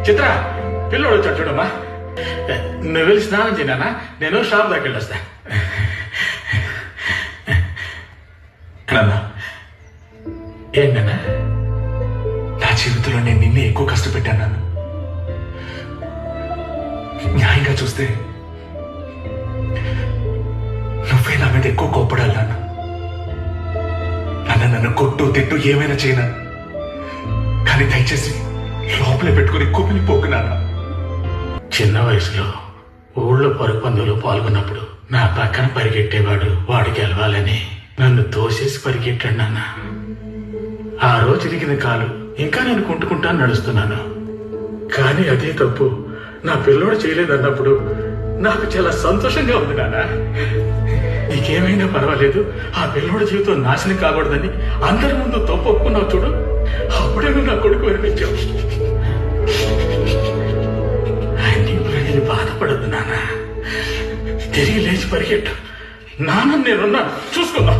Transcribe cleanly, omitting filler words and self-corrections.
చిత్ర పిల్లోడు వచ్చాడు చూడమ్మా. నువ్వు వెళ్ళి స్నానం చేయనా, నేను షాప్ దాకా వెళ్ళొస్తా. ఏంటన్నా? నా జీవితంలో నేను నిన్నే ఎక్కువ కష్టపెట్టాను. న్యాయంగా చూస్తే నువ్వే నా మీద ఎక్కువ కోప్పడాలి నాన్న. నన్ను కొట్టు తిట్టు ఏమైనా చేయనా, కానీ దయచేసి లోపలే పెట్టుకుని కుమిలిపోకు నాన్న. చిన్న వయసులో ఊళ్ళో పరుగు పందులు పాల్గొన్నప్పుడు నా పక్కన పరిగెట్టేవాడు వాడు గెలవాలని నన్ను తోసేసి పరిగెట్టాడు నాన్న. ఆ రోజు ఇరిగిన కాలు ఇంకా నేను కుంటుకుంటా నడుస్తున్నాను. కానీ అదే తప్పు నా పిల్లోడు చేయలేదన్నప్పుడు నాకు చాలా సంతోషంగా ఉంది నాన్న. నీకేమైనా పర్వాలేదు, ఆ పిల్లోడి జీవితం నాశనం కాకూడదని అందరి ముందు తప్పు ఒప్పుకున్నావు చూడు, అప్పుడే నువ్వు నా కొడుకు వినిపించావు. నేను బాధపడద్దు నాన్న, తిరిగి లేచి పరిగెట్టు. నాన్న నేనున్నా, చూసుకుందాం.